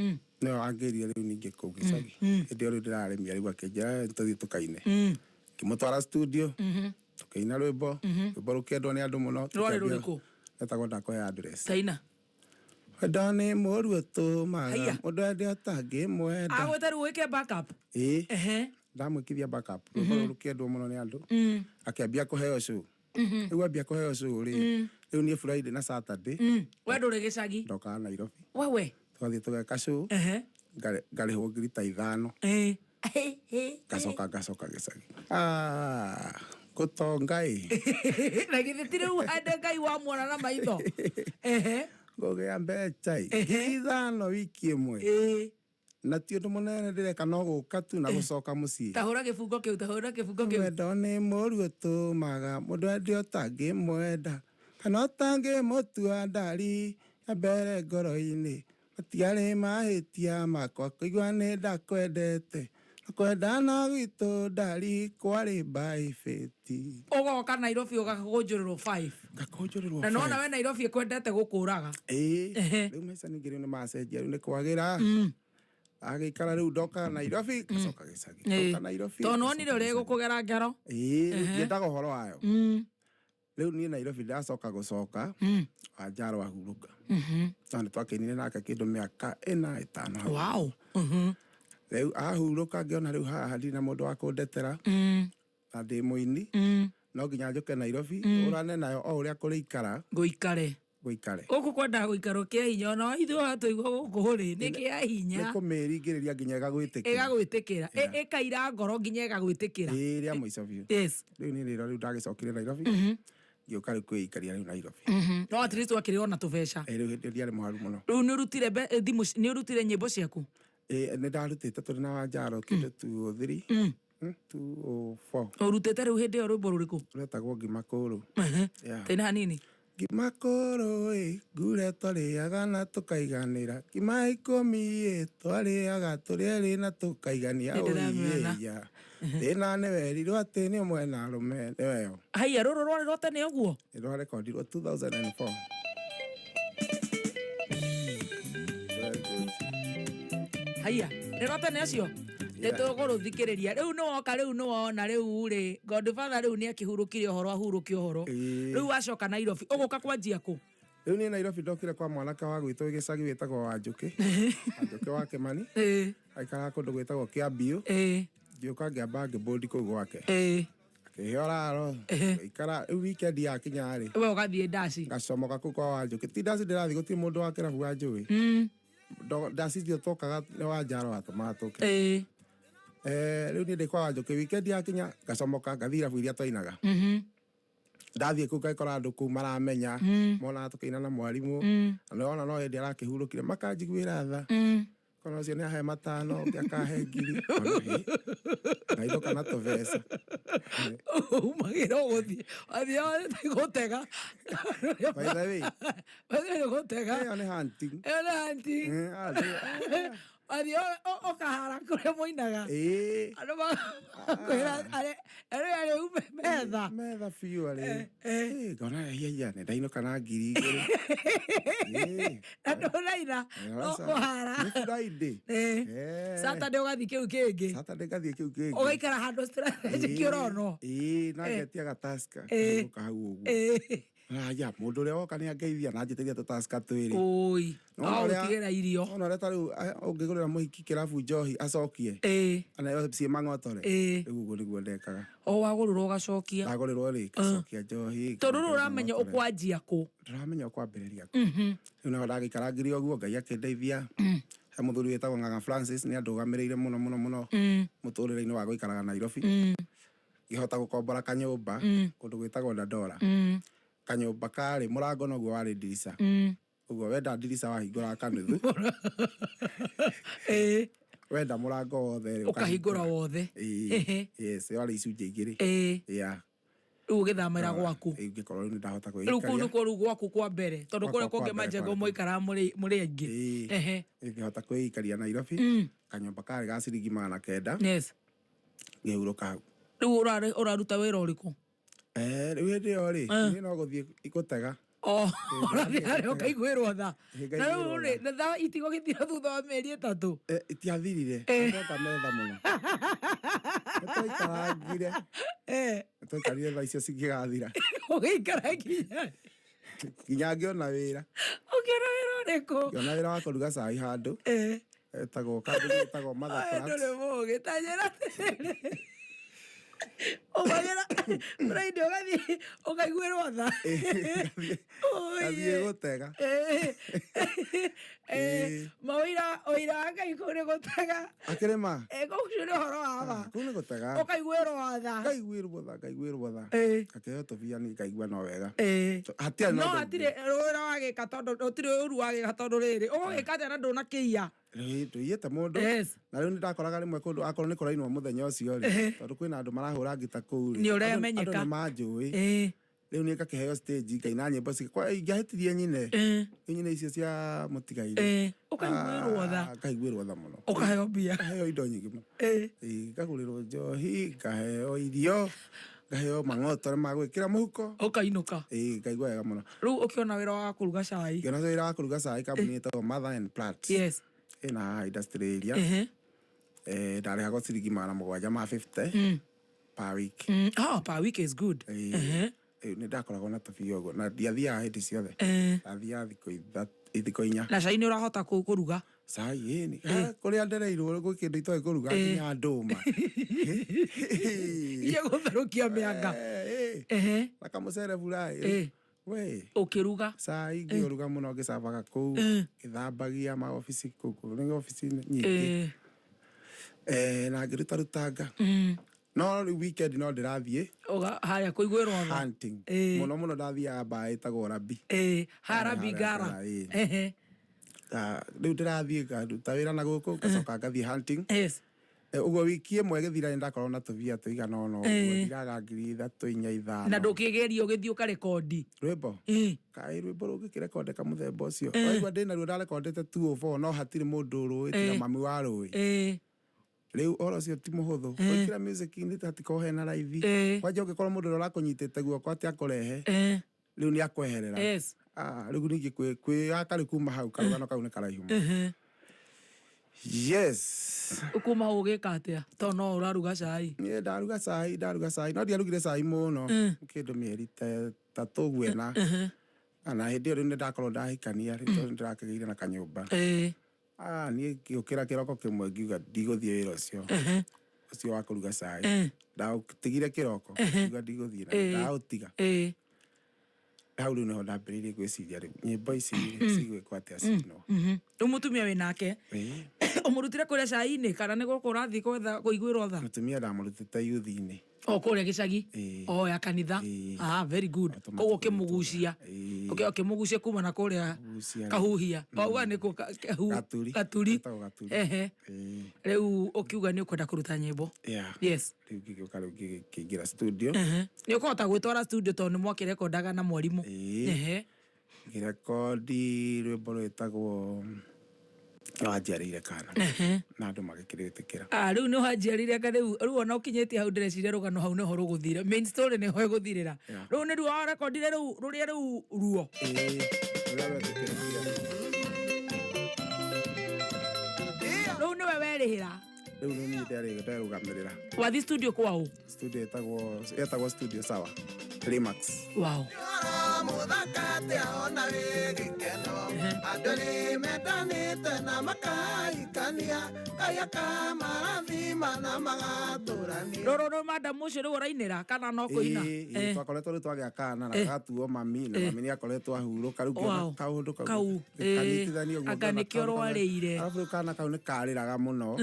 nĩwe wangĩrire rĩu ningĩ kũu gĩcagi hĩndĩ ĩyo rĩu ndĩraremia rĩu akĩnjĩra tũthiĩ tũkaine ngĩmũtwara studio tũkĩina rwĩmbo rũkĩendwo nĩ andũ mũno rwarĩ rũrĩkũ etagwo ndakũhe address taina wenda nĩ mũru ũtũmaga mũndũ endĩ ũtangĩmwenda agwĩte rĩu wĩke backup ndamwĩkithia backup rwĩmbo rũrũ rũkĩendwo mũno nĩ andũ akĩambia kũheo show rĩu ambia kũheo show rĩ rĩu niĩ Friday na Saturday we ndũrĩ gĩcagi ndokaga Nairobi wewe twathiĩ tũgeka show ngarĩhwo ngiri ta 5 ngacoka gĩcagi gũtonga na githĩ rĩu hande Ngai wamwona na maitho ngũgĩa mbeca ngiri 5 wiki ĩmwe na ti ũndũ mũnene ndĩreka no gũka tu na gũcoka mũciĩ tahũra kĩbungo kĩu wendo nĩ mũru ũtũmaga mũndũ endĩ ũtangĩmwenda kana ũtangĩmũtua ndari ya mbere ngoro-inĩ matiarĩ mahĩtia makwa kũigua nĩ ndakwendete kwendana gwitũ ndari kwarĩ baibĩti ũgoka Nairobi ũgakũnjũrĩrwo 5 na nona we Nairobi ĩkwendete gũkũraga rĩu maica ningĩ rĩu nĩ macenjia rĩu nĩ kwagĩra agĩikara rĩu ndoka Nairobi gacoka gĩcagi tondũ nonire ũrĩa gũkũgera ngero ndiendaga ũhoro wayo rĩu niĩ Nairobi ndacoka gũcoka wa Njaro ahurũka na nĩ twakĩinire nake kĩndũ mĩaka 4-5 rĩu ahurũka ngĩona rĩu haha ndirĩ na mũndũ wa kũndetera na ndĩ mũini no nginya njoke Nairobi ũrane nayo o ũrĩa kũrĩikara gũikare gũkũ kwenda gũikaro kĩa hinya ona ithuĩ tũigua gũkũ rĩ nĩ kĩa hinya nĩ kũmĩringĩrĩria nginya ĩgagwĩtĩkĩra ĩkaira ngoro nginya ĩgagwĩtĩkĩra rĩa mũico biũ rĩu niĩ rĩu ndagĩcokire Nairobi ngĩũka rĩu kwĩikaria rĩu Nairobi no at least wakĩrĩ ona tũbeca rĩu hĩndĩ ndiarĩ mũharu mũno rĩu nĩ ũrutire nyĩmbo ciaku nĩ ndarutĩte tũrĩ na wa Njaro kĩndũ 203 204 ũrutĩte rĩu hĩndĩ ĩyo rwĩmbo rũrĩkũ rwetagwo Ngimakũrũ tena hanini Ngimakũrũ ngure twarĩaga na tũkaiganĩra ngima 10 twarĩaga tũrĩerĩ na tũkaigania ũiya thĩna nĩ werirwo atĩ nĩ ũmwe na arũme nĩweyo haiya rũrũ rwarĩ rwa tene ũguo nĩ rwarekondirwo 2004 haiya nĩ rwa tene ũcio nĩtũgũrũthikĩrĩria rĩu nĩwoka rĩu nĩwona rĩu rĩ Godfather rĩu nĩ akĩhurũkire ũhoro ahurũkie ũhoro rĩu wacoka Nairobi ũgũka kwanjia kũ rĩu niĩ Nairobi ndokire kwa mwanake wa gwitũ gĩcagi wĩtagwo Wanjũkĩ Wanjũkĩ wa Kĩmani aikaraga kũndũ gwĩtagwo Kĩambiũ ngĩũka ngĩamba ngĩbũndi kũu gwake akĩhĩoraro ikara rĩu weekend yakinya rĩ we ũgathiĩ ndaci ngacomoka kũu kwa Wanjũkĩ ti ndaci ndĩrathiĩ gũtirĩ mũndũ wa kĩrabu wa njũĩ ndaci icio twokaga nĩ wa Njaro atũmaga tũke rĩu niĩ ndĩ kwa Wanjũkĩ weekend yakinya ngacomoka ngathiĩ irabu iria twainaga ndathiĩ kũu ngakora andũ kũu maramenya monaga tũkĩina na mwarimũ na nĩwona no hĩndĩ arakĩhurũkire makanjiguĩra tha kono ũcio nĩ ahe 5 ngĩakahe 1,000 ngainũka na tũbeca umagĩra ũgũthiĩ wathiĩ gũtega by the way gũtega ĩyo nĩ hunting Adio okahara kure moinaga. Ano ba kwera are ume metha. Metha fiu are. Gona ya ne daino kana ngiri iguru. Ando raira. Okahara. Ni Friday. Saturday ugathi kiu kingi. Saturday gathi kiu kingi. Ugaikara handu strategic urono. Na getia gataska. Ukahau ugu. Ya mundu ria oka ni angeithia na njiteithia tutaska twiri. Oi. Utigera irio. Ona reta riu ungigurira muhiki kirabu njohi acokie. Ana yo cie mang'otore. Riu uguo niguo ndekaga. Wagururwo ugacokia. Ndagururwo ri gacokia njohi. Tondu uramenya ukwanjia ku. Ndiramenya ukwambiriria ku. Riu no ndagikaragiria uguo Ngai akindeithia. He muthuri wetagwo Ng'ang'a Francis ni andugamiriire muno muturire-ini wa guikaraga Nairobi. Ngihota gukombora kanyumba kundu gwitagwo Dandora. Kanyumba kari murango noguo wari ndirica. Uguo wenda ndirica wahingura kanuthu. Wenda murango wothe ukahingura wothe. Yes, wari icunjĩ igĩrĩ. Yeah. Riu ugithamira gwaku. Ngikorwo riu ndahota kwĩikaria. Riu kundu kuru gwaku kwa mbere tondu kure kungi majengo moikara muri aingi. Ngihota kwĩikaria Nairobi. Kanyumba kari ga ciringi 900. Yes. Ngĩhurũka hau. Riu uraruta wĩra ũrĩkũ? Riu hĩndĩ ĩyo rĩ, niĩ no gũthiĩ gũtega. Ũrathiĩ harĩa ũkaiguĩrwo tha. Na rĩu rĩ, na tha itigo gĩthira thutha wa mĩeri 3. Itiathirire. Ndoka metha mũno. Nĩtwaikarangire. Nĩtwaikarire tha icio cingĩgathira. Ũgĩikara Nginya ngĩona wĩra. Ũkĩona wĩra ũrĩkũ? Ngĩona wĩra wa kũruga cai handũ. Etagwo kambuni etagwo Mother Flat. Ndũrĩ mũũgĩ ta njĩra atĩrĩrĩ. Ũgagĩra Friday ũgathiĩ ũkaiguĩrwo tha. Gathiĩ gũtega. Mawĩra wa Ngai kũu nĩ gũtega. Akĩrĩma. Kũu nĩ ũhoro wa ma. Kũu nĩ gũtega. Ũkaiguĩrwo tha. Ngaiguĩrwo tha. Ngakĩheo tũbia niĩ ngaigua no wega. No hatirĩ wĩra wagĩka tondũ ũtirĩ ũru wagĩka tondũ rĩrĩ ũgũgĩka atĩa na ndũnakĩiya. Tũiyĩte mũndũ na rĩu nĩndakoraga rĩmwe kũndũ akorwo nĩ kũrainwo mũthenya ũcio rĩ tondũ kwĩna andũ marahũra ngita kũu rĩ nĩũremenyeka andũ nĩmanjũĩ rĩu niĩ ngakĩheo stage ngaina nyĩmbo ingĩahĩtirie nyine nyine icio cia mũtigaire ũkaiguĩrwo tha mũno ũkaheo mbia ngaheo indo nyingĩ mũno ngagũrĩrwo njohi ngaheo irio ngaheo mang'otore ma gwĩkĩra mũhuko ũkainũka ngaigua wega mũno rĩu ũkĩona wĩra wa kũruga cai ngĩona wĩra wa kũruga cai kambuni ĩtagwo Mother Flat yes ina industry area ndarĩhagwo ciringi 750 per week. Per week is good. Nĩndakoragwo na tũbia ũguo na ndiathiaga hĩndĩ ciothe ndathiaga thikũ 4. Na cai nĩũrahota kũruga? Cai ĩni kũrĩa ndereirwo gwĩ kĩndũ itoĩ kũruga nginya ndũma iria gũtherũkia mĩanga na kamũcere buraĩ ũkĩruga cai ngĩruga mũno ngĩcabaga kũu ngĩthambagia maobici kũu nĩ obici nyingĩ na ngĩrutarutanga no rĩu weekend no ndĩrathiĩ harĩa kũiguĩrwo tha hunting mũno ndathiaga mbaa ĩtagwo Rabi Rabi Gara rĩu ndĩrathiĩ ngaruta wĩra na gũkũ ngacoka ngathiĩ hunting uguo wiki ĩmwe gĩthira nĩndakorwo na tũbia tũigana ũna ũguo ndiraga 3,000 4 5 na ndũkĩgeria ũgĩthiĩ ũkarekondi rwĩmbo kaĩ rwĩmbo rũngĩkĩrekonde mũthemba ũcio waigua ndĩnaruo ndarekondete 204 no hatirĩ mũndũ ũrũĩ tiga mami wa rũĩ rĩu ũhoro ũcio ti mũhũthũ gwĩkĩra music-inĩ hatikorwo hena raithi kwanja ũngĩkorwo mũndũ ũrĩa ũrakũnyitĩte guoko atĩ akũrehe rĩu nĩ akweherera rĩu ningĩ kwĩyaka rĩ kuma hau karũgano kau nĩ karaihu yes ukuma ũgĩka atĩa tondũ no ũraruga cai niĩ ndaruga cai no ndiarugire cai mũno kĩndũ mĩeri 3 ũguo na na hĩndĩ ĩyo rĩu nĩndakorwo ndahikania rĩu ndĩrakĩgĩire na kanyũmba niĩ ngĩũkĩra kĩroko kĩmwe ngiuga ndigũthiĩ wĩra ũcio wa kũruga cai ndaũtigire kĩroko ngiuga ndigũthiĩ na ndaũtiga hau rĩu nĩho ndambĩrĩirie gwĩciria rĩu nyĩmbo ici cigwĩkwo atĩa cino rĩu mũtumia wĩ nake ũmũrutire kũrĩa cai-inĩ kana nĩ gũkũ ũrathiĩ gwetha kũiguĩrwo tha mũtumia ndamũrutĩte youth-inĩ kũrĩa gĩcagi ya kanitha very good koguo ũkĩmũgucia ũkĩmũgucia kuma na kũrĩa kahuhia pauga nĩkũ Gaturi rĩu ũkiuga nĩ ũkwenda kũruta nyĩmbo yes rĩu ngĩgĩũka rĩu ngĩingĩra studio nĩ ũkũhota gwĩtwara studio tondũ nĩ mwakĩrekondaga na mwarimũ ngĩrekondi rwĩmbo rwĩtagwo no anjiarĩire kana na andũ magĩkĩrĩtĩkĩra rĩu nĩ wanjiarĩire kana rĩu ona ũkinyĩtie hau ndĩreciria rũgano hau nĩho rũgũthira main story nĩho ĩgũthirĩra rĩu nĩ ruo warekondire rũrĩa rĩu ruo rĩu nĩwe werĩhĩra rĩu nĩ niĩ nderũgamĩrĩra wathi studio kwao studio ĩtagwo studio sawa Climax. Wow. Roro madam ũcio rĩu ũrainĩra kana no kũina twakoretwo rĩu twagĩa kana na gatuo mami na mami nĩ akoretwo ahurũka rĩu kaũndũ kau anga nĩkĩo rwarĩire arabu kana kau nĩ karĩraga mũno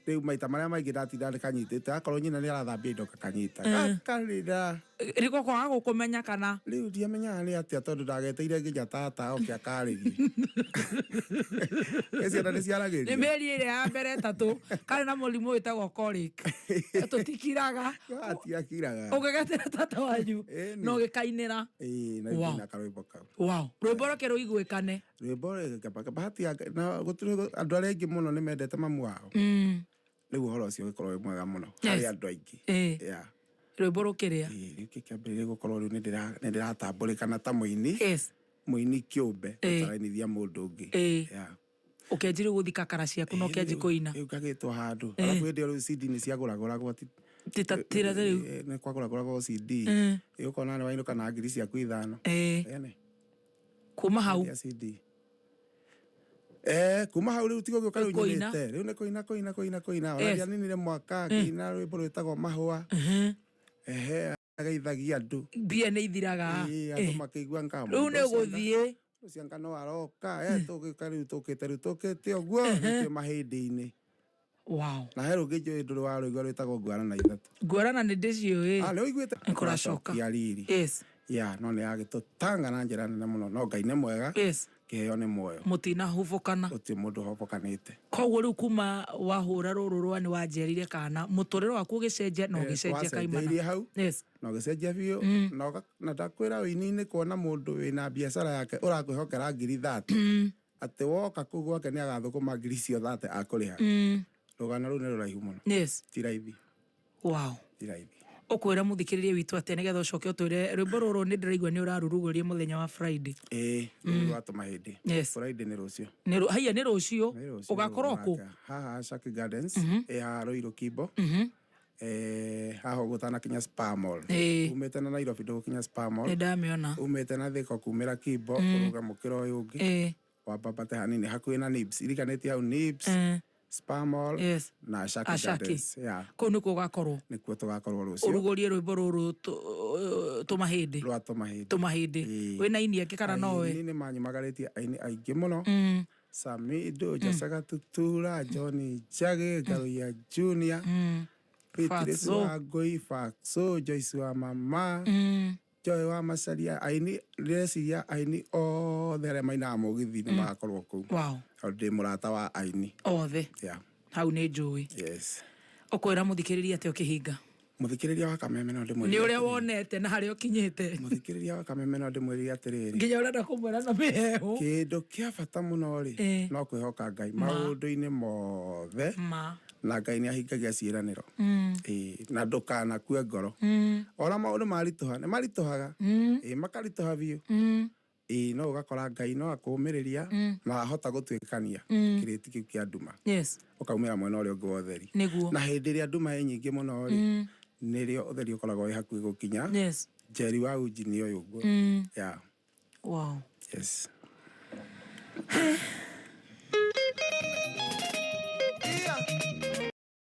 rĩu maita marĩa maingĩ ndatinda ndĩkanyitĩte akorwo nyina nĩ arathambia indo kakanyita karĩra rĩko kwaga gũkũmenya kana rĩu ndiamenyaga nĩ atĩa tondũ ndageteire nginya tata oke akarĩrie ciana nĩ ciaragĩria nĩ mĩeri ĩrĩa ya mbere ĩtatũ karĩ na mũrimũ wĩtagwo colic tũtikiraga atiakiraga ũgĩgetera tata wanyu no gĩkainĩra na ina karwĩmbo kau rwĩmbo rũke rũiguĩkane rwĩmbo bahati na gũtirĩ andũ arĩa aingĩ mũno nĩ mendete mamu wao rĩu ũhoro ũcio ũgĩkorwo wĩ mwega mũno harĩ andũ aingĩ rwĩmbo rũkĩrĩa rĩu kĩambĩrĩria gũkorwo rĩu nĩ ndĩratambũrĩkana ta mũini mũini kĩũmbe ũtarainithia mũndũ ũngĩ ũkĩanji rĩu gũthika kara ciaku na ũkĩanji kũina rĩu ngagĩtwo handũ arabu hĩndĩ ĩyo rĩu CD nĩ ciagũragũragwo titatira rĩu nĩ kwagũragũragwo CD ũkona nĩ wainũka na ngiri ciaku 5 kuma hau kuma hau rĩu tigo gĩũka rĩu nyinĩte rĩu nĩ kũina ona ninire mwaka ngĩina rwĩmbo rwĩtagwo mahũa ageithagia andũ mbia nĩ ithiraga andũ makĩigua ngamo rĩu nĩ gũthiĩ Cianga no aroka tũgĩka rĩu tũkĩte ũguo nĩtũĩ mahĩndĩ-inĩ na he rũngĩ njũĩ ndũrĩ warũigua rwĩtagwo ngwarana ithatũ ngwarana nĩ ndĩciũĩ nĩ ũiguĩte nĩkũracoka riri no nĩ yagĩtũtanga na njĩra nene mũno no Ngai nĩ mwega kĩheo nĩ muoyo mũtinahubũkana gũtirĩ mũndũ ũhobokanĩte koguo rĩu kuma wahũra rũrũ rwa nĩ wanjerire kana mũtũrĩre waku ũgĩcenjia na ũgĩcenjia kaimana hau na ũgĩcenjia biũ na ndakwĩra ũini-inĩ kuona mũndũ wĩna biacara yake ũrakwĩhokera ngiri 30 atĩ woka kũu gwake nĩ agathũkũma ngiri icio 30 akũrĩha rũgano rũu nĩ rũraihu mũno ti raithi ti raithi ũkwĩra mũthikĩrĩrie witũ atĩ nĩgetha ũcoke ũtwĩre rwĩmbo rũrũ nĩ ndĩraigua nĩ ũrarurugũria mũthenya wa Friday rwatũma hĩndĩ Friday nĩ rũciũ haiya nĩ rũciũ ũgakorwo kũ haha Shaki Gardens haha Ruiru Kimbo haha ũgũtanakinya Spar Mall umĩte na Nairobi ndũgũkinya Spar Mall nĩndamĩona umĩte na Thĩka kumĩra Kimbo ũrũgamũkĩra ũyũ ũngĩ wambambate hanini hakuhĩ na Nibs irikanĩtie hau Nibs Spar Mall na Shaki Gardens kũu nĩkuo ũgakorwo nĩkuo tũgakorwo rũciũ ũrugũrie rwĩmbo rũrũ tũmahĩndĩ rwa tũmahĩndĩ wĩna ini angĩ kana nowe nĩ manyimagarĩtie aini aingĩ mũno Samido Jasaga Tutura Johnny Njagi Garuya Junior Beatrice Wangui Faxo Joyce wa mama Joy wa Macharia aini ndĩreciria aini othe arĩa mainaga mũgithi-inĩ magakorwo kũu ndĩ mũrata wa aini othe hau nĩ njũĩ ũkwĩra mũthikĩrĩria atĩ ũkĩhinga mũthikĩrĩria wa Kameme no ndĩmwĩrire nĩ ũrĩa wonete na harĩa ũkinyĩte mũthikĩrĩria wa Kameme no ndĩmwĩrire atĩrĩrĩ nginya ũrenda kũmwĩra na mĩhehu kĩndũ kĩa bata mũno rĩ no kwĩhoka Ngai maũndũ-inĩ mothe na Ngai nĩ ahingagia ciĩranĩro na ndũkanakue ngoro ona maũndũ maritũha nĩ maritũhaga makaritũha biũ no ũgakora Ngai no akũmĩrĩria na ahota gũtuĩkania kĩrĩti kĩu kĩa nduma ũkaumĩra mwena ũrĩa ũngĩ wa ũtheri na hĩndĩ ĩrĩa nduma ĩ nyingĩ mũno rĩ nĩrĩo ũtheri ũkoragwo wĩ hakuhĩ gũkinya Njeri wa Uji nĩ ũyũ ũguo